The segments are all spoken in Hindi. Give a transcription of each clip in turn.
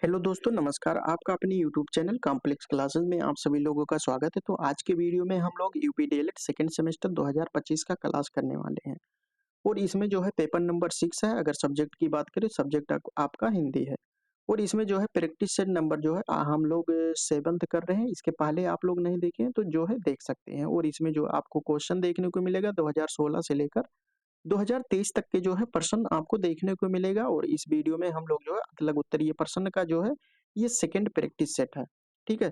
हेलो दोस्तों नमस्कार। आपका अपने यूट्यूब चैनल कॉम्प्लेक्स क्लासेस में आप सभी लोगों का स्वागत है। तो आज के वीडियो में हम लोग यूपी डीएलएड सेकंड सेमेस्टर 2025 का क्लास करने वाले हैं और इसमें जो है पेपर नंबर 6 है। अगर सब्जेक्ट की बात करें सब्जेक्ट आपका हिंदी है और इसमें जो है प्रैक्टिस सेट नंबर जो है हम लोग 7th कर रहे हैं। इसके पहले आप लोग नहीं देखे हैं तो जो है देख सकते हैं और इसमें जो आपको क्वेश्चन देखने को मिलेगा 2016 से लेकर 2023 तक के जो है प्रश्न आपको देखने को मिलेगा और इस वीडियो में हम लोग जो है अलग उत्तरीय प्रश्न का जो है ये सेकंड प्रैक्टिस सेट है। ठीक है,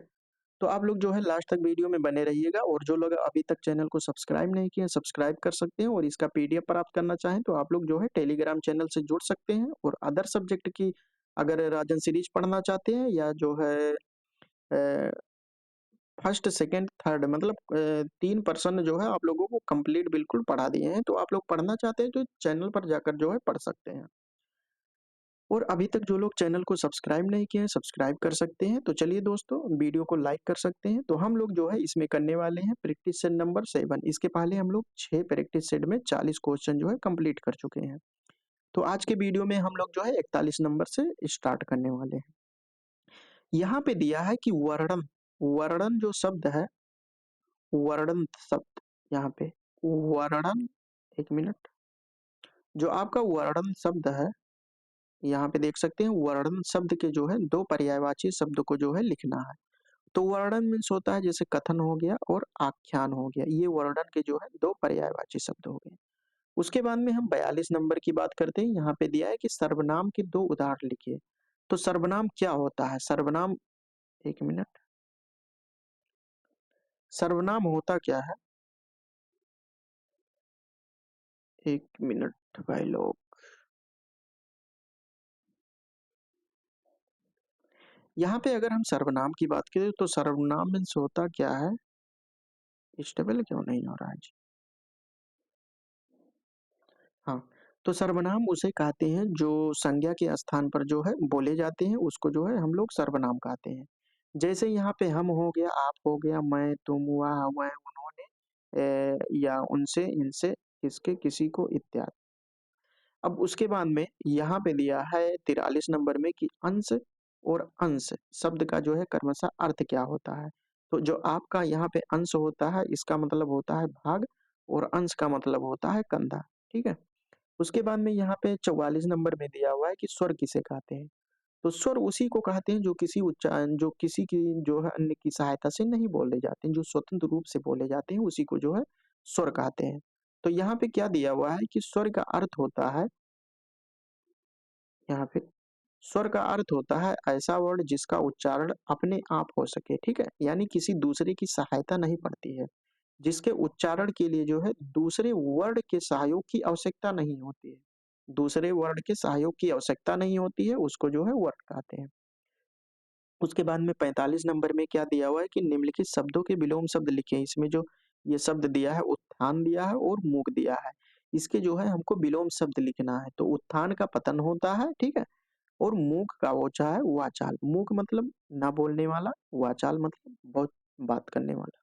तो आप लोग जो है लास्ट तक वीडियो में बने रहिएगा और जो लोग अभी तक चैनल को सब्सक्राइब नहीं किए सब्सक्राइब कर सकते हैं और इसका पीडीएफ प्राप्त करना चाहें तो आप लोग जो है टेलीग्राम चैनल से जुड़ सकते हैं और अदर सब्जेक्ट की अगर राजन सीरीज पढ़ना चाहते हैं या जो है फर्स्ट सेकंड थर्ड मतलब 3 पर्सन जो है आप लोगों को कंप्लीट बिल्कुल पढ़ा दिए हैं। तो आप लोग पढ़ना चाहते हैं तो चैनल पर जाकर जो है पढ़ सकते हैं। और अभी तक जो लोग चैनल को सब्सक्राइब नहीं किए हैं सब्सक्राइब कर सकते हैं। तो चलिए दोस्तों वीडियो को लाइक कर सकते हैं। तो हम लोग जो है इसमें करने वाले हैं प्रैक्टिस सेट नंबर 7। इसके पहले हम लोग 6 प्रैक्टिस सेट में 40 क्वेश्चन जो है कंप्लीट कर चुके हैं। तो आज के वीडियो में हम लोग जो है 41 नंबर से स्टार्ट करने वाले हैं। यहाँ पे दिया है कि वर्णन वर्णन जो शब्द है वर्णन शब्द यहाँ पे वर्णन, एक मिनट, जो आपका वर्णन शब्द है यहाँ पे देख सकते हैं वर्णन शब्द के जो है दो पर्यायवाची शब्द को जो है लिखना है। तो वर्णन मीन्स होता है जैसे कथन हो गया और आख्यान हो गया, ये वर्णन के जो है दो पर्यायवाची शब्द हो गए। उसके बाद में हम 42 नंबर की बात करते हैं। यहाँ पे दिया है कि सर्वनाम के दो उदाहरण लिखिए। तो सर्वनाम क्या होता है? सर्वनाम, एक मिनट, सर्वनाम होता क्या है? एक मिनट भाई लोग, यहाँ पे अगर हम सर्वनाम की बात करें तो सर्वनाम मीन्स होता क्या है? स्टेबल क्यों नहीं हो रहा है जी? हाँ, तो सर्वनाम उसे कहते हैं जो संज्ञा के स्थान पर जो है बोले जाते हैं, उसको जो है हम लोग सर्वनाम कहते हैं। जैसे यहाँ पे हम हो गया, आप हो गया, मैं, तुम, वह, उन्होंने, या उनसे, इनसे, किसके, किसी को इत्यादि। अब उसके बाद में यहाँ पे दिया है 43 नंबर में कि अंश और अंश शब्द का जो है क्रमशः अर्थ क्या होता है। तो जो आपका यहाँ पे अंश होता है इसका मतलब होता है भाग और अंश का मतलब होता है कंधा। ठीक है, उसके बाद में यहाँ पे 44 नंबर में दिया हुआ है कि स्वर किसे कहते हैं। तो स्वर उसी को कहते हैं जो किसी उच्चारण, जो किसी की जो है अन्य की सहायता से नहीं बोले जाते हैं, जो स्वतंत्र रूप से बोले जाते हैं उसी को जो है स्वर कहते हैं। तो यहाँ पे क्या दिया हुआ है कि स्वर का अर्थ होता है, यहाँ पे स्वर का अर्थ होता है ऐसा वर्ण जिसका उच्चारण अपने आप हो सके। ठीक है, यानी किसी दूसरे की सहायता नहीं पड़ती है, जिसके उच्चारण के लिए जो है दूसरे वर्ण के सहयोग की आवश्यकता नहीं होती है, दूसरे वर्ण के सहयोग की आवश्यकता नहीं होती है, उसको जो है वर्ण कहते हैं। उसके बाद में 45 नंबर में क्या दिया हुआ है कि निम्नलिखित शब्दों के विलोम शब्द लिखे। इसमें जो ये शब्द दिया है उत्थान दिया है और मूक दिया है, इसके जो है हमको विलोम शब्द लिखना है। तो उत्थान का पतन होता है, ठीक है, और मूक का ओछा है वाचाल। मूक मतलब ना बोलने वाला, वाचाल मतलब बहुत बात करने वाला।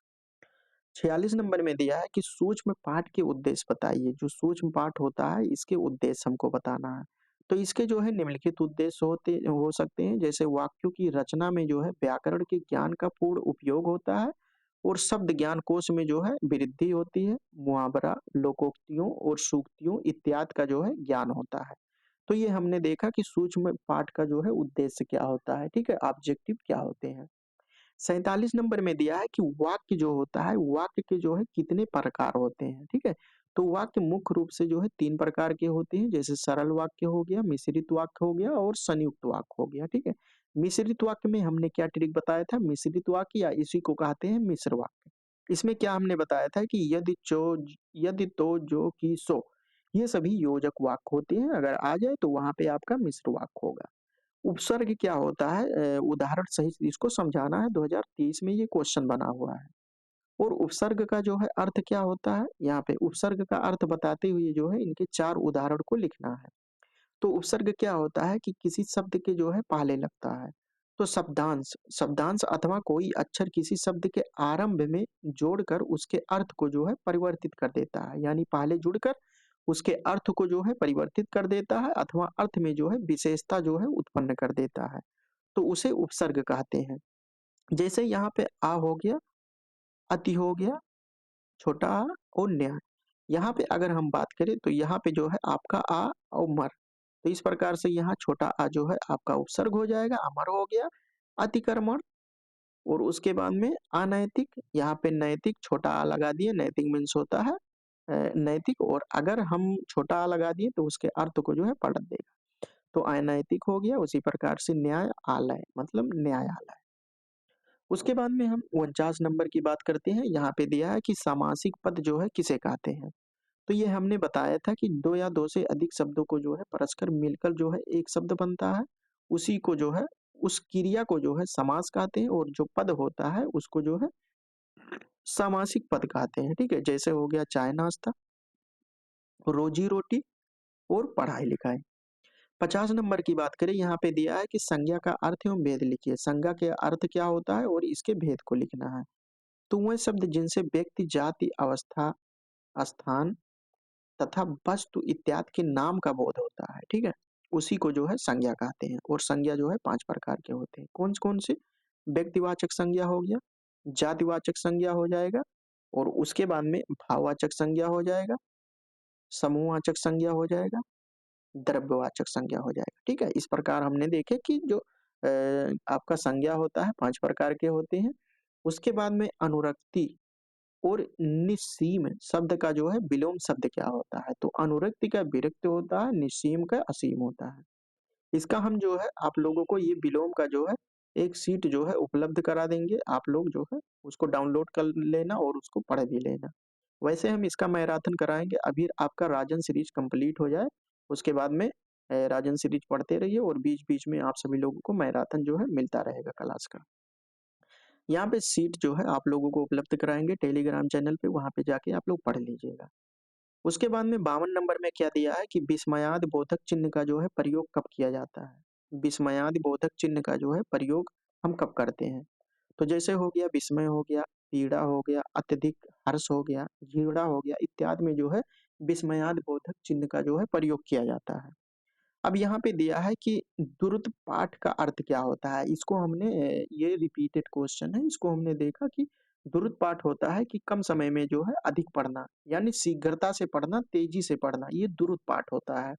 46 नंबर में दिया है कि सूक्ष्म पाठ के उद्देश्य बताइए। जो सूक्ष्म पाठ होता है इसके उद्देश्य हमको बताना है। तो इसके जो है निम्नलिखित उद्देश्य होते हो सकते हैं, जैसे वाक्यों की रचना में जो है व्याकरण के ज्ञान का पूर्ण उपयोग होता है और शब्द ज्ञान कोश में जो है वृद्धि होती है, मुहावरा, लोकोक्तियों और सूक्तियों इत्यादि का जो है ज्ञान होता है। तो ये हमने देखा कि सूक्ष्म पाठ का जो है उद्देश्य क्या होता है, ठीक है, ऑब्जेक्टिव क्या होते हैं। 47 नंबर में दिया है कि वाक्य जो होता है वाक्य के जो है कितने प्रकार होते हैं। ठीक है, तो वाक्य मुख्य रूप से जो है 3 प्रकार के होते हैं, जैसे सरल वाक्य हो गया, मिश्रित वाक्य हो गया और संयुक्त वाक्य हो गया। ठीक है, मिश्रित वाक्य में हमने क्या ट्रिक बताया था, मिश्रित वाक्य या इसी को कहते हैं मिश्र वाक्य। इसमें क्या हमने बताया था कि यदि तो जो कि सो, ये सभी योजक वाक्य होते हैं, अगर आ जाए तो वहां पे आपका मिश्र वाक्य होगा। उपसर्ग क्या होता है, उदाहरण सहित इसको समझाना है, 2023 में ये क्वेश्चन बना हुआ है। और उपसर्ग का जो है अर्थ क्या होता है, यहाँ पे उपसर्ग का अर्थ बताते हुए जो है इनके 4 उदाहरण को लिखना है। तो उपसर्ग क्या होता है कि किसी शब्द के जो है पहले लगता है। तो शब्दांश, शब्दांश अथवा कोई अक्षर किसी शब्द के आरंभ में जोड़कर उसके अर्थ को जो है परिवर्तित कर देता है, यानी पहले जुड़कर उसके अर्थ को जो है परिवर्तित कर देता है अथवा अर्थ में जो है विशेषता जो है उत्पन्न कर देता है। तो उसे उपसर्ग कहते हैं। जैसे यहाँ पे आ हो गया, अति हो गया, छोटा आ और न्याय। यहाँ पे अगर हम बात करें तो यहाँ पे जो है आपका आ और मर, तो इस प्रकार से यहाँ छोटा आ जो है आपका उपसर्ग हो जाएगा, अमर हो गया, अतिक्रमण। और उसके बाद में अनैतिक, यहाँ पे नैतिक छोटा आ लगा दिए, नैतिक मीन्स होता है नैतिक, और अगर हम छोटा आ लगा दिए तो उसके अर्थ को जो है पलट देगा। तो अनैतिक हो गया, उसी प्रकार से न्याय आलय मतलब न्यायालय। उसके बाद में हम 49 नंबर की बात करते हैं। यहाँ पे दिया है कि सामासिक पद जो है किसे कहते हैं। तो ये हमने बताया था कि दो या दो से अधिक शब्दों को जो है परस्पर मिलकर जो है एक शब्द बनता है, उसी को जो है उस क्रिया को जो है समास कहते हैं, और जो पद होता है उसको जो है सामासिक पद कहते हैं। ठीक है, जैसे हो गया चाय नाश्ता, रोजी रोटी और पढ़ाई लिखाई। 50 नंबर की बात करें, यहाँ पे दिया है कि संज्ञा का अर्थ एवं भेद लिखिए। संज्ञा के अर्थ क्या होता है और इसके भेद को लिखना है। तो वह शब्द जिनसे व्यक्ति, जाति, अवस्था, स्थान तथा वस्तु इत्यादि के नाम का बोध होता है, ठीक है, उसी को जो है संज्ञा कहते हैं। और संज्ञा जो है 5 प्रकार के होते हैं। कौन कौन से? व्यक्तिवाचक संज्ञा हो गया, जातिवाचक संज्ञा हो जाएगा, और उसके बाद में भाववाचक संज्ञा हो जाएगा, समूहवाचक संज्ञा हो जाएगा, द्रव्यवाचक संज्ञा हो जाएगा। ठीक है, इस प्रकार हमने देखे कि जो आपका संज्ञा होता है 5 प्रकार के होते हैं। उसके बाद में अनुरक्ति और निस्सीम शब्द का जो है विलोम शब्द क्या होता है। तो अनुरक्ति का विरक्त होता है, निस्सीम का असीम होता है। इसका हम जो है आप लोगों को ये विलोम का जो है एक सीट जो है उपलब्ध करा देंगे, आप लोग जो है उसको डाउनलोड कर लेना और उसको पढ़ भी लेना। वैसे हम इसका मैराथन कराएंगे, अभी आपका राजन सीरीज कंप्लीट हो जाए उसके बाद में राजन सीरीज पढ़ते रहिए, और बीच बीच में आप सभी लोगों को मैराथन जो है मिलता रहेगा क्लास का। यहाँ पे सीट जो है आप लोगों को उपलब्ध कराएंगे टेलीग्राम चैनल पे, वहां पे जाके आप लोग पढ़ लीजिएगा। उसके बाद में 52 नंबर में क्या दिया है कि विस्मयादि बोधक चिन्ह का जो है प्रयोग कब किया जाता है। विस्मयादि बोधक चिन्ह का जो है प्रयोग हम कब करते हैं। तो जैसे हो गया विस्मय हो गया, पीड़ा हो गया, अत्यधिक हर्ष हो गया, झीड़ा हो गया, इत्यादि में जो है विस्मयादि बोधक चिन्ह का जो है प्रयोग किया जाता है। अब यहाँ पे दिया है कि द्रुत पाठ का अर्थ क्या होता है। इसको हमने ये रिपीटेड क्वेश्चन है, इसको हमने देखा कि द्रुत पाठ होता है कि कम समय में जो है अधिक पढ़ना, यानी शीघ्रता से पढ़ना, तेजी से पढ़ना, ये द्रुत पाठ होता है।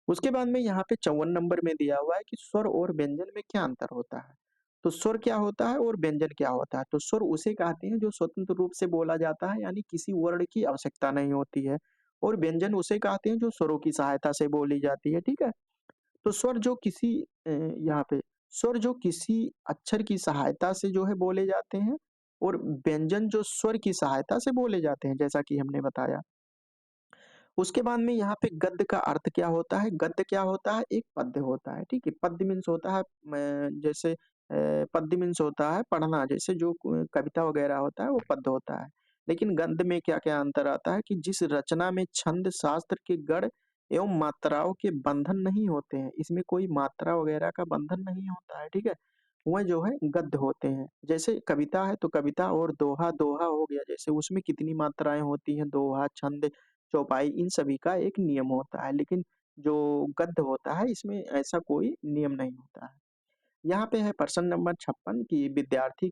उसके बाद में यहाँ पे 54 नंबर में दिया हुआ है कि स्वर और व्यंजन में क्या अंतर होता है। तो स्वर क्या होता है और व्यंजन क्या होता है। तो स्वर उसे कहते हैं जो स्वतंत्र रूप से बोला जाता है, यानी किसी वर्ण की आवश्यकता नहीं होती है, और व्यंजन उसे कहते हैं जो स्वरों की सहायता से बोली जाती है। ठीक है, तो स्वर जो किसी यहाँ पे स्वर जो किसी अक्षर की सहायता से जो है बोले जाते हैं, और व्यंजन जो स्वर की सहायता से बोले जाते हैं, जैसा कि हमने बताया। उसके बाद में यहाँ पे गद्य का अर्थ क्या होता है। गद्य क्या होता है? एक पद्य होता है। ठीक है, पद्य मीन्स होता है जैसे पद्य मीन्स होता है पढ़ना, जैसे जो कविता वगैरह होता है वो पद्य होता है। लेकिन गद्य में क्या क्या अंतर आता है कि जिस रचना में छंद शास्त्र के गढ़ एवं मात्राओं के बंधन नहीं होते हैं, इसमें कोई मात्रा वगैरह का बंधन नहीं होता है। ठीक है, वह जो है गद्य होते हैं। जैसे कविता है तो कविता, और दोहा, दोहा हो गया जैसे उसमें कितनी मात्राएं होती हैं, दोहा, छंद, चौपाई, इन सभी का एक नियम होता है। लेकिन जो गद्य होता है इसमें ऐसा कोई नियम नहीं होता है। यहाँ पे है प्रश्न नंबर 56 कि विद्यार्थी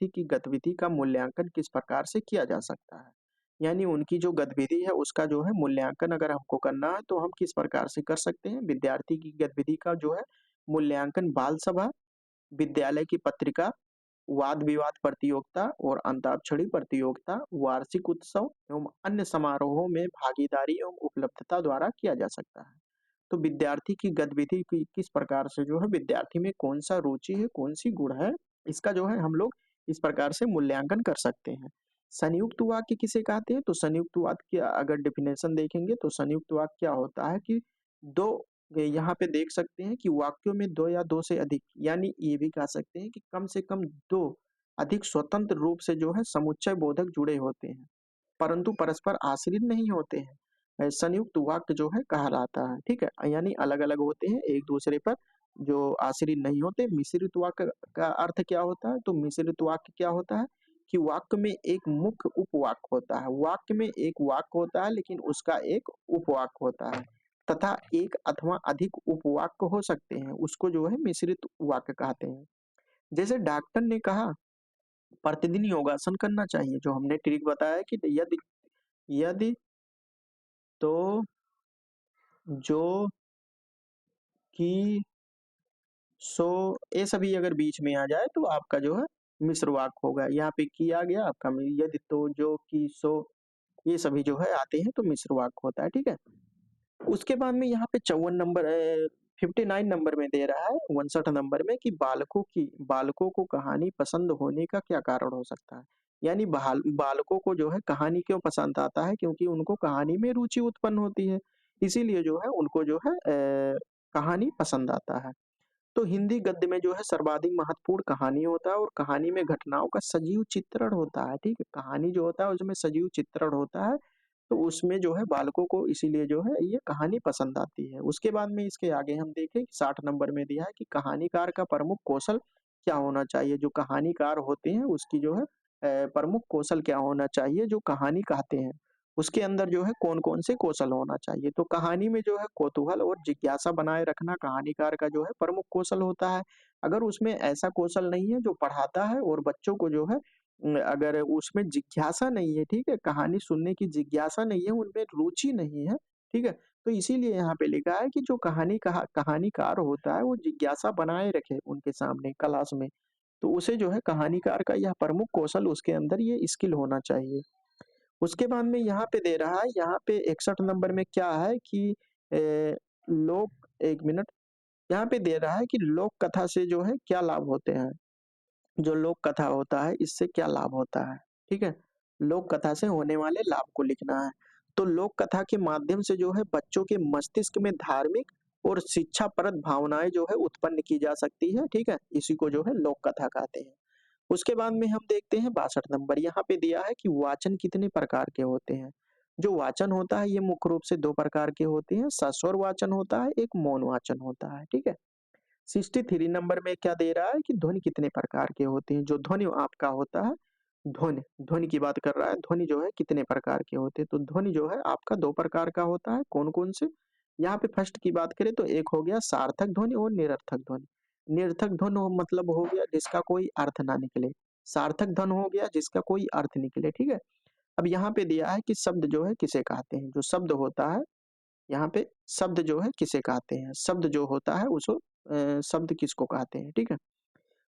की गतिविधि का मूल्यांकन किस प्रकार से किया जा सकता है। यानी उनकी जो गतिविधि है उसका जो है मूल्यांकन अगर हमको करना है तो हम किस प्रकार से कर सकते हैं। विद्यार्थी की गतिविधि का जो है मूल्यांकन बाल सभा, विद्यालय की पत्रिका, वाद विवाद प्रतियोगिता और अंताक्षरी प्रतियोगिता, वार्षिक उत्सव एवं अन्य समारोहों में भागीदारी एवं उपलब्धता द्वारा किया जा सकता है। तो विद्यार्थी की गतिविधि की किस प्रकार से जो है विद्यार्थी में कौन सा रुचि है, कौन सी गुण है, इसका जो है हम लोग इस प्रकार से मूल्यांकन कर सकते हैं। संयुक्त वाक्य किसे कहते हैं। तो संयुक्त वाक्य की अगर डेफिनेशन देखेंगे तो संयुक्त वाक्य क्या होता है कि दो, यहाँ पे देख सकते हैं कि वाक्यों में दो या दो से अधिक, यानी ये भी कह सकते हैं कि कम से कम दो अधिक स्वतंत्र रूप से जो है समुच्चय बोधक जुड़े होते हैं, परंतु परस्पर आश्रित नहीं होते हैं, संयुक्त वाक्य जो है कहलाता है। ठीक है, यानी अलग अलग होते हैं एक दूसरे पर, जो आश्रित नहीं होते। मिश्रित वाक्य का अर्थ क्या होता है। तो मिश्रित वाक्य क्या होता है कि वाक्य में एक मुख्य उपवाक्य होता है। वाक्य में एक वाक्य होता है लेकिन उसका एक उपवाक्य होता है, तथा एक अथवा अधिक उपवाक्य हो सकते हैं, उसको जो है मिश्रित वाक्य कहते हैं। जैसे डॉक्टर ने कहा प्रतिदिन योगासन करना चाहिए, जो हमने ट्रिक बताया कि यदि यदि तो जो कि सो ये सभी अगर बीच में आ जाए तो आपका जो है मिश्र वाक्य होगा। यहाँ पे की आ गया आपका यदि तो जो कि सो ये सभी जो है आते हैं तो मिश्र वाक्य होता है, ठीक है। उसके बाद में यहाँ पे 54 नंबर 59 नंबर में दे रहा है 59 नंबर में कि बालकों को कहानी पसंद होने का क्या कारण हो सकता है। यानी बालकों को जो है कहानी क्यों पसंद आता है, क्योंकि उनको कहानी में रुचि उत्पन्न होती है, इसीलिए जो है उनको जो है कहानी पसंद आता है। तो हिंदी गद्य में जो है सर्वाधिक महत्वपूर्ण कहानी होता है और कहानी में घटनाओं का सजीव चित्रण होता है, ठीक है। कहानी जो होता है उसमें सजीव चित्रण होता है, तो उसमें जो है बालकों को इसीलिए जो है ये कहानी पसंद आती है। उसके बाद में इसके आगे हम देखें 60 नंबर में दिया है कि कहानीकार का प्रमुख कौशल क्या होना चाहिए। जो कहानीकार होते हैं उसकी जो है प्रमुख कौशल क्या होना चाहिए, जो कहानी कहते हैं उसके अंदर जो है कौन-कौन से कौशल होना चाहिए। तो कहानी में जो है कौतूहल और जिज्ञासा बनाए रखना कहानीकार का जो है प्रमुख कौशल होता है। अगर उसमें ऐसा कौशल नहीं है जो पढ़ाता है और बच्चों को जो है अगर उसमें जिज्ञासा नहीं है, ठीक है, कहानी सुनने की जिज्ञासा नहीं है, उनमें रुचि नहीं है, ठीक है, तो इसीलिए यहाँ पे लिखा है कि जो कहानीकार होता है वो जिज्ञासा बनाए रखे उनके सामने क्लास में, तो उसे जो है कहानीकार का यह प्रमुख कौशल उसके अंदर ये स्किल होना चाहिए। उसके बाद में यहाँ पे दे रहा है, यहाँ पे 61 नंबर में क्या है कि लोक 1 मिनट, यहाँ पे दे रहा है कि लोक कथा से जो है क्या लाभ होते हैं। जो लोक कथा होता है इससे क्या लाभ होता है, ठीक है। लोक कथा से होने वाले लाभ को लिखना है। तो लोक कथा के माध्यम से जो है बच्चों के मस्तिष्क में धार्मिक और शिक्षाप्रद भावनाएं जो है उत्पन्न की जा सकती है, ठीक है, इसी को जो है लोक कथा कहते हैं। उसके बाद में हम देखते हैं 62 नंबर, यहाँ पे दिया है कि वाचन कितने प्रकार के होते हैं। जो वाचन होता है ये मुख्य रूप से दो प्रकार के होते हैं, सस्वर वाचन होता है, एक मौन वाचन होता है, ठीक है। 63 नंबर में क्या दे रहा है कि ध्वनि कितने प्रकार के होते हैं। जो ध्वनि आपका होता है, ध्वनि ध्वनि की बात कर रहा है, ध्वनि जो है कितने प्रकार के होते हैं। तो ध्वनि जो है आपका दो प्रकार का होता है, कौन कौन से। यहाँ पे फर्स्ट की बात करें तो एक हो गया सार्थक ध्वनि और निरर्थक ध्वनि। निरर्थक ध्वनि मतलब हो गया जिसका कोई अर्थ ना निकले, सार्थक ध्वनि हो गया जिसका कोई अर्थ निकले, ठीक है। अब यहाँ पे दिया है कि शब्द जो है किसे कहते हैं। जो शब्द होता है यहाँ पे, शब्द जो है किसे कहते हैं, शब्द जो होता है उसको शब्द किसको कहते हैं, ठीक है।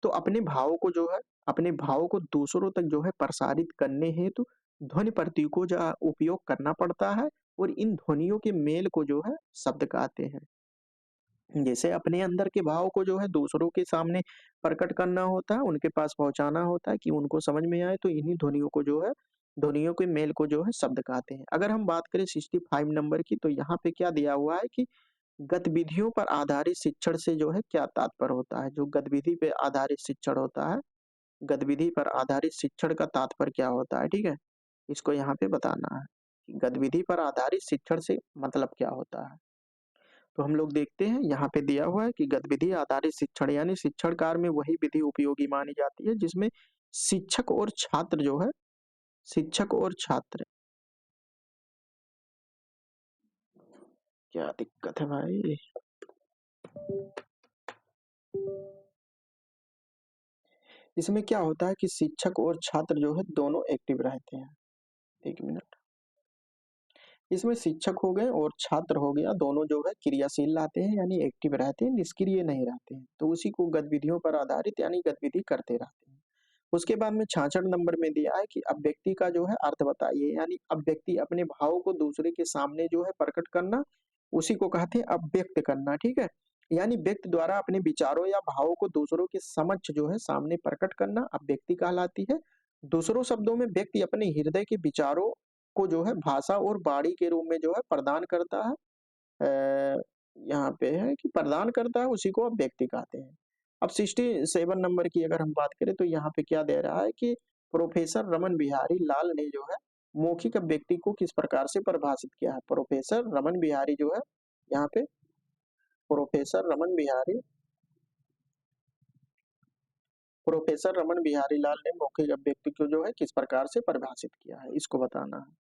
तो अपने भावों को दूसरों तक जो है प्रसारित करने हेतु ध्वनि प्रतीकों का उपयोग करना पड़ता है और इन ध्वनियों के मेल को जो है शब्द कहते हैं। जैसे अपने अंदर के भाव को जो है दूसरों के सामने प्रकट करना होता है, उनके पास पहुंचाना होता है कि उनको समझ में आए, तो इन्हीं ध्वनियों को जो है, ध्वनियों के मेल को जो है शब्द कहते हैं। अगर हम बात करें 65 नंबर की, तो यहाँ पे क्या दिया हुआ है कि गतिविधियों पर आधारित शिक्षण से जो है क्या तात्पर्य होता है। जो गतिविधि पे आधारित शिक्षण होता है, गतिविधि पर आधारित शिक्षण का तात्पर्य क्या होता है, ठीक है, इसको यहाँ पे बताना है कि गतिविधि पर आधारित शिक्षण से मतलब क्या होता है। तो हम लोग देखते हैं यहाँ पे दिया हुआ है कि गतिविधि आधारित शिक्षण यानी शिक्षण कार्य में वही विधि उपयोगी मानी जाती है जिसमें शिक्षक और छात्र जो है, शिक्षक और छात्र, क्या दिक्कत है भाई। इसमें क्या होता है कि शिक्षक और छात्र जो है दोनों एक्टिव रहते हैं। 1 मिनट, इसमें शिक्षक हो गए और छात्र हो गया, दोनों जो है क्रियाशील रहते हैं यानी एक्टिव रहते हैं, निष्क्रिय नहीं रहते हैं। तो उसी को गतिविधियों पर आधारित यानी गतिविधि करते रहते हैं। उसके बाद में 66 नंबर में दिया है कि अभिव्यक्ति का जो है अर्थ बताइए, यानी अभिव्यक्ति अपने भाव को दूसरे के सामने जो है प्रकट करना, उसी को कहते हैं अभिव्यक्त करना, ठीक है। यानी व्यक्ति द्वारा अपने विचारों या भावों को दूसरों के समक्ष जो है सामने प्रकट करना अभिव्यक्ति कहलाती है। दूसरों शब्दों में व्यक्ति अपने हृदय के विचारों को जो है भाषा और वाणी के रूप में जो है प्रदान करता है। यहाँ पे है कि प्रदान करता है, उसी को अभिव्यक्ति कहते हैं। अब 67 नंबर की अगर हम बात करें तो यहाँ पे क्या दे रहा है कि प्रोफेसर रमन बिहारी लाल ने जो है मौखिक अभिव्यक्ति को किस प्रकार से परिभाषित किया है। यहाँ पे प्रोफेसर रमन बिहारी प्रोफेसर रमन बिहारी लाल ने मौखिक अभिव्यक्ति को जो है किस प्रकार से परिभाषित किया है, इसको बताना है।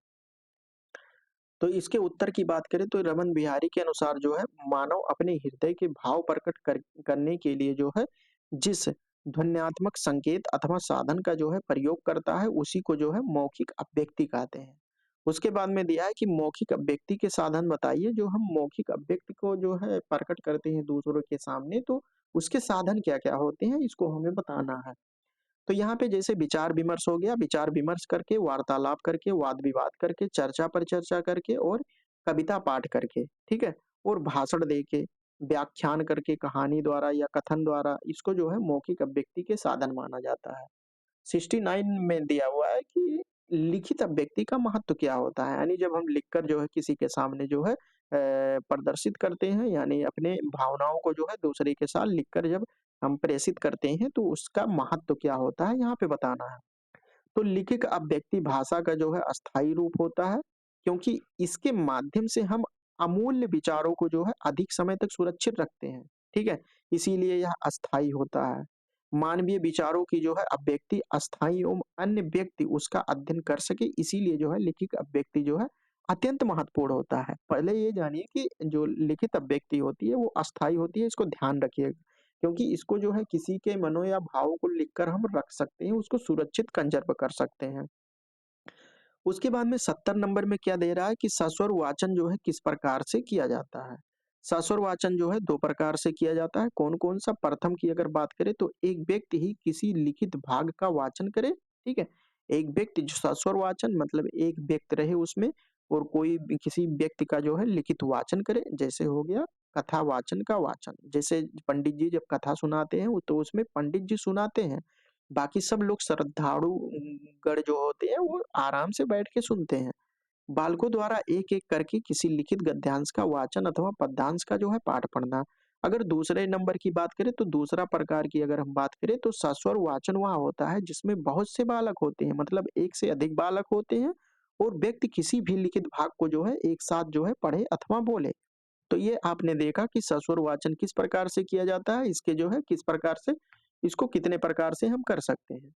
तो इसके उत्तर की बात करें तो रमन बिहारी के अनुसार जो है मानव अपने हृदय के भाव प्रकट करने के लिए जो है जिस ध्वन्यात्मक संकेत अथवा साधन का जो है प्रयोग करता है उसी को जो है मौखिक अभिव्यक्ति कहते हैं। उसके बाद में दिया है कि मौखिक अभिव्यक्ति के साधन बताइए। जो हम मौखिक अभिव्यक्ति को जो है प्रकट करते हैं दूसरों के सामने तो उसके साधन क्या-क्या होते हैं इसको हमें बताना है। तो यहाँ पे जैसे विचार विमर्श हो गया, विचार विमर्श करके, वार्तालाप करके, वाद-विवाद करके, चर्चा पर चर्चा करके और कविता पाठ करके, ठीक है? और भाषण देके, व्याख्यान करके, कहानी द्वारा या कथन द्वारा इसको जो है मौखिक अभिव्यक्ति के साधन माना जाता है। 69 में दिया हुआ है कि लिखित अभिव्यक्ति का महत्व क्या होता है? यानी जब हम लिखकर जो है किसी के सामने जो है प्रदर्शित करते हैं यानी अपने भावनाओं को जो है दूसरे के साथ लिखकर जब हम प्रेषित करते हैं तो उसका महत्व क्या होता है यहाँ पे बताना है। तो लिखित अभिव्यक्ति भाषा का जो है अस्थायी रूप होता है क्योंकि इसके माध्यम से हम अमूल्य विचारों को जो है अधिक समय तक सुरक्षित रखते हैं, ठीक है? इसीलिए यह अस्थायी होता है। मानवीय विचारों की जो है अभिव्यक्ति अस्थायी एवं अन्य व्यक्ति उसका अध्ययन कर सके इसीलिए जो है लिखित अभिव्यक्ति जो है अत्यंत महत्वपूर्ण होता है। पहले ये जानिए कि जो लिखित अभिव्यक्ति होती है वो अस्थायी होती है, इसको ध्यान रखिएगा। क्योंकि इसको जो है किसी के मनो या भावों को लिखकर हम रख सकते हैं, उसको सुरक्षित कंज़र्व कर सकते हैं। उसके बाद में 70 नंबर में क्या दे रहा है कि सस्वर वाचन जो है किस प्रकार से किया जाता है। सस्वर वाचन जो है 2 प्रकार से किया जाता है, कौन-कौन सा? प्रथम की अगर बात करें तो एक व्यक्ति ही किसी लिखित भाग का वाचन करे, ठीक है? एक व्यक्ति जो सस्वर वाचन मतलब एक व्यक्ति रहे उसमें और कोई भी किसी व्यक्ति का जो है लिखित वाचन करे, जैसे हो गया कथा वाचन का वाचन। जैसे पंडित जी जब कथा सुनाते हैं, वो तो उसमें पंडित जी सुनाते हैं, बाकी सब लोग श्रद्धालु गण जो होते हैं वो आराम से बैठ के सुनते हैं। बालकों द्वारा एक-एक करके किसी लिखित गद्यांश का वाचन अथवा पद्यांश का जो है पाठ पढ़ना। अगर दूसरे नंबर की बात करें तो दूसरा प्रकार की अगर हम बात करें तो सस्वर वाचन वहाँ होता है जिसमें बहुत से बालक होते हैं मतलब एक से अधिक बालक होते हैं और व्यक्ति किसी भी लिखित भाग को जो है एक साथ जो है पढ़े अथवा बोले। तो ये आपने देखा कि सस्वर वाचन किस प्रकार से किया जाता है, इसके जो है किस प्रकार से इसको कितने प्रकार से हम कर सकते हैं।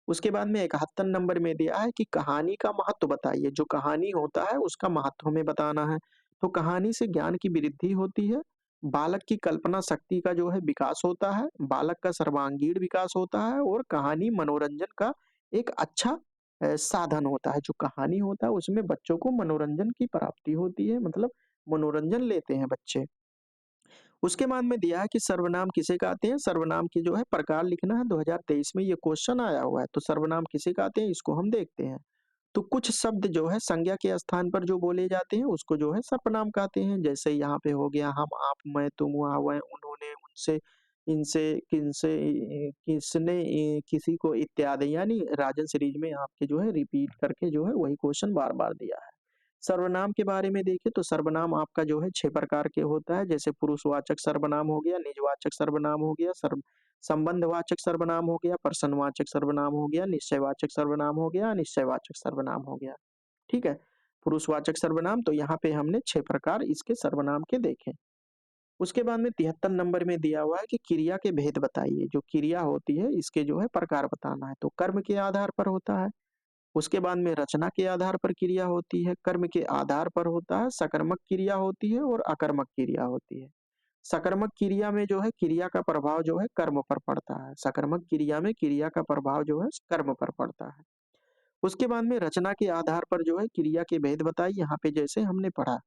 उसके बाद में 71 नंबर में दिया है कि कहानी का महत्व बताइए। जो कहानी होता है उसका महत्व हमें बताना है। तो कहानी से ज्ञान की वृद्धि होती है, बालक की कल्पना शक्ति का जो है विकास होता है, बालक का सर्वांगीण विकास होता है और कहानी मनोरंजन का एक अच्छा साधन होता है। जो कहानी होता है उसमें बच्चों को मनोरंजन की प्राप्ति होती है मतलब मनोरंजन लेते हैं बच्चे। उसके बाद में दिया है कि सर्वनाम किसे कहते हैं? सर्वनाम की जो है प्रकार लिखना है 2023 में ये क्वेश्चन आया हुआ है, तो सर्वनाम किसे कहते हैं इसको हम देखते हैं। तो कुछ शब्द जो है संज्ञा के स्थान पर जो बोले जाते हैं उसको जो है सर्वनाम कहते हैं। जैसे यहाँ पे हो गया हम, आप, मैं, तुम, वह, वह, उन्होंने, उनसे, इनसे, किनसे, किसने, किसी को इत्यादि यानी राजन सीरीज में आपके जो है रिपीट करके जो है वही क्वेश्चन बार-बार दिया है। सर्वनाम के बारे में देखें तो सर्वनाम आपका जो है 6 प्रकार के होता है जैसे पुरुषवाचक सर्वनाम हो गया, निजवाचक सर्वनाम हो गया, संबंधवाचक सर्वनाम हो गया, प्रश्नवाचक सर्वनाम हो गया, निश्चयवाचक सर्वनाम हो गया, अनिश्चयवाचक सर्वनाम हो गया। ठीक है? पुरुषवाचक सर्वनाम तो यहाँ पे हमने 6 प्रकार इसके सर्वनाम के देखे। उसके बाद में 73 नंबर में दिया हुआ है कि क्रिया के भेद बताइए। जो क्रिया होती है इसके जो है प्रकार बताना है। तो कर्म के आधार पर होता है। उसके बाद में रचना के आधार पर क्रिया होती है, कर्म के आधार पर होता है, सकर्मक क्रिया होती है और अकर्मक क्रिया होती है। सकर्मक क्रिया में जो है क्रिया का प्रभाव जो है कर्म पर पड़ता है। सकर्मक क्रिया में क्रिया का प्रभाव जो है कर्म पर पड़ता है। उसके बाद में रचना के आधार पर जो है क्रिया के भेद बताई यहाँ पे जैसे हमने पढ़ा।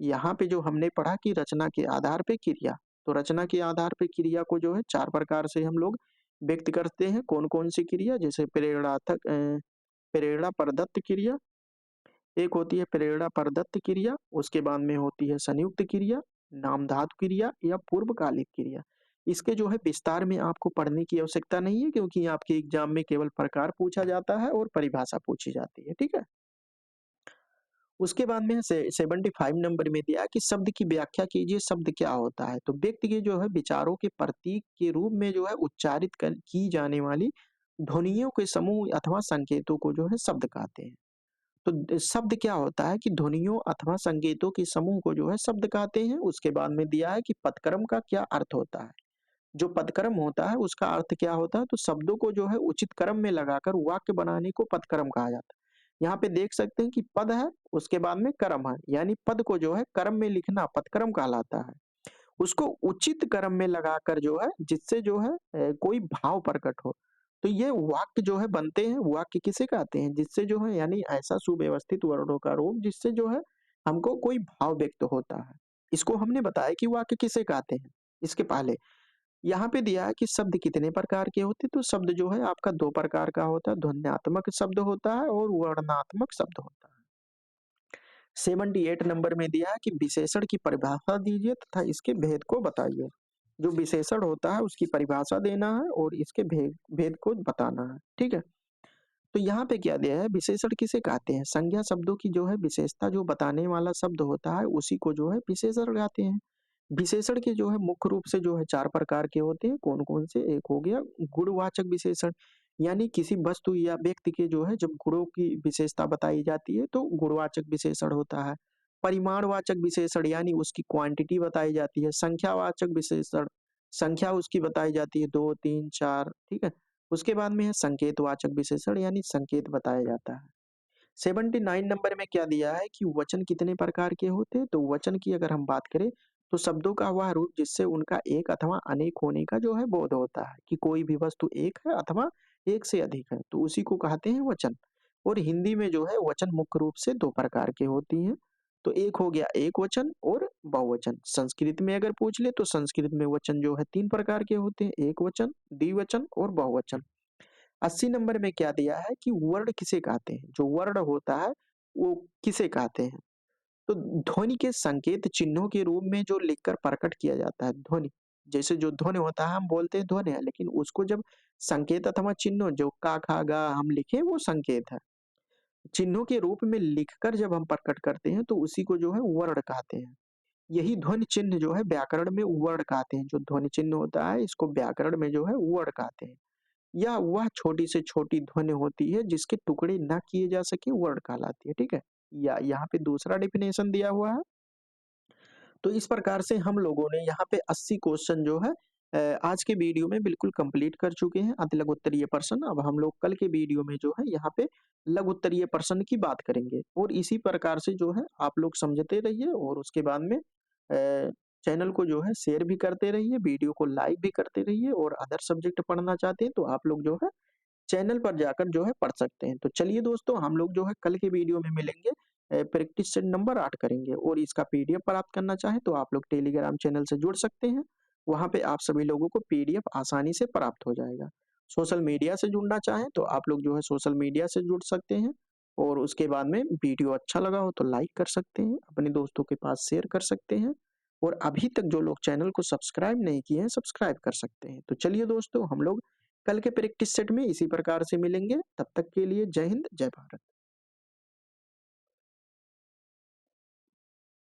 यहाँ पे जो हमने पढ़ा कि रचना के आधार पे क्रिया, तो रचना के आधार पे क्रिया को जो है 4 प्रकार से हम लोग व्यक्त करते हैं। कौन-कौन सी क्रिया? जैसे प्रेरणा प्रदत्त क्रिया, एक होती है प्रेरणा प्रदत्त क्रिया, उसके बाद में होती है संयुक्त क्रिया, नामधातु क्रिया या पूर्वकालिक क्रिया। इसके जो है विस्तार में आपको पढ़ने की आवश्यकता नहीं है क्योंकि आपके एग्जाम में केवल प्रकार पूछा जाता है और परिभाषा पूछी जाती है, ठीक है? उसके बाद में से 75 नंबर में दिया कि शब्द की व्याख्या कीजिए, शब्द क्या होता है? तो व्यक्ति के जो है विचारों के प्रतीक के रूप में जो है उच्चारित की जाने वाली ध्वनियों के समूह अथवा संकेतों को जो है शब्द कहते हैं। तो शब्द क्या होता है कि ध्वनियों अथवा संकेतों के समूह को जो है शब्द कहते हैं। उसके बाद में दिया है कि पदक्रम का क्या अर्थ होता है। जो पदक्रम होता है उसका अर्थ क्या होता है? तो शब्दों को जो है उचित क्रम में लगाकर वाक्य बनाने को पदक्रम कहा जाता है। यहाँ पे देख सकते हैं कि पद है, उसके बाद में कर्म है, यानी पद को जो है कर्म में लिखना पदकर्म कहलाता है। उसको उचित क्रम में लगाकर जो है जिससे जो है कोई भाव प्रकट हो। तो ये वाक्य जो है बनते हैं, वाक्य किसे कहते हैं? जिससे जो है यानी ऐसा सुव्यवस्थित वर्णों का रूप जिससे जो है हमको कोई भाव व्यक्त होता है। इसको हमने बताया कि वाक्य किसे कहते हैं। इसके पहले यहाँ पे दिया है कि शब्द कितने प्रकार के होते हैं, तो शब्द जो है आपका 2 प्रकार का होता है, ध्वन्यात्मक शब्द होता है और वर्णनात्मक शब्द होता है। 78 नंबर में दिया है कि विशेषण की परिभाषा दीजिए तथा इसके भेद को बताइए। जो विशेषण होता है उसकी परिभाषा देना है और इसके भेद भेद को बताना है, ठीक है? तो यहाँ पे क्या दिया है, विशेषण किसे कहते हैं? संज्ञा शब्दों की जो है विशेषता जो बताने वाला शब्द होता है उसी को जो है विशेषण कहते हैं। विशेषण के जो है मुख्य रूप से जो है 4 प्रकार के होते हैं, कौन-कौन से? एक हो गया गुणवाचक विशेषण, यानी किसी वस्तु या व्यक्ति के जो है जब गुणों की विशेषता बताई जाती है तो गुणवाचक विशेषण होता है। परिमाणवाचक विशेषण यानी उसकी क्वांटिटी बताई जाती है। संख्यावाचक विशेषण, संख्या उसकी बताई जाती है 2, 3, 4, ठीक है? उसके बाद में है संकेतवाचक विशेषण यानी संकेत बताया जाता है। 79 नंबर में क्या दिया है कि वचन कितने प्रकार के होते हैं? तो वचन की अगर हम बात करें तो शब्दों का वह रूप जिससे उनका एक अथवा अनेक होने का जो है बोध होता है कि कोई भी वस्तु एक है अथवा एक से अधिक है, तो उसी को कहते हैं वचन। और हिंदी में जो है वचन मुख्य रूप से 2 प्रकार के होती हैं। तो एक हो गया एक वचन और बहुवचन। संस्कृत में अगर पूछ ले तो संस्कृत में वचन जो है 3 प्रकार के होते हैं, एक वचन, द्विवचन और बहुवचन। 80 नंबर में क्या दिया है कि वर्ण किसे कहते हैं? जो वर्ण होता है वो किसे कहते हैं? तो ध्वनि के संकेत चिन्हों के रूप में जो लिखकर प्रकट किया जाता है ध्वनि, जैसे जो ध्वनि होता है हम बोलते हैं ध्वनि है, लेकिन उसको जब संकेत अथवा चिन्ह जो का खा गा हम लिखे वो संकेत है। चिन्हों के रूप में लिखकर जब हम प्रकट करते हैं तो उसी को जो है वर्ण कहते हैं। यही ध्वनि चिन्ह जो है व्याकरण में वर्ण कहते हैं। जो ध्वनि चिन्ह होता है इसको व्याकरण में जो है वर्ण कहते हैं। या वह छोटी से छोटी ध्वनि होती है जिसके टुकड़े ना किए जा सके वर्ण कहलाती है, ठीक है? या यहाँ पे दूसरा डेफिनेशन दिया हुआ है। तो इस प्रकार से हम लोगों ने यहाँ पे 80 क्वेश्चन जो है आज के वीडियो में बिल्कुल कंप्लीट कर चुके हैं अति लघु उत्तरीय प्रश्न। अब हम लोग कल के वीडियो में जो है यहाँ पे लघु उत्तरीय प्रश्न की बात करेंगे और इसी प्रकार से जो है आप लोग समझते रहिए और उसके बाद में चैनल को जो है शेयर भी करते रहिए, वीडियो को लाइक भी करते रहिए और अदर सब्जेक्ट पढ़ना चाहते हैं तो आप लोग जो है चैनल पर जाकर जो है पढ़ सकते हैं। तो चलिए दोस्तों हम लोग जो है कल के वीडियो में मिलेंगे। प्रैक्टिस सेट नंबर 8 करेंगे और इसका पीडीएफ प्राप्त करना चाहें तो आप लोग टेलीग्राम चैनल से जुड़ सकते हैं। वहाँ पे आप सभी लोगों को पीडीएफ आसानी से प्राप्त हो जाएगा। सोशल मीडिया से जुड़ना चाहें तो आप लोग जो है सोशल मीडिया से जुड़ सकते हैं और उसके बाद में वीडियो अच्छा लगा हो तो लाइक कर सकते हैं, अपने दोस्तों के पास शेयर कर सकते हैं और अभी तक जो लोग चैनल को सब्सक्राइब नहीं किए हैं सब्सक्राइब कर सकते हैं। तो चलिए दोस्तों हम लोग कल के प्रैक्टिस सेट में इसी प्रकार से मिलेंगे। तब तक के लिए जय हिंद, जय भारत।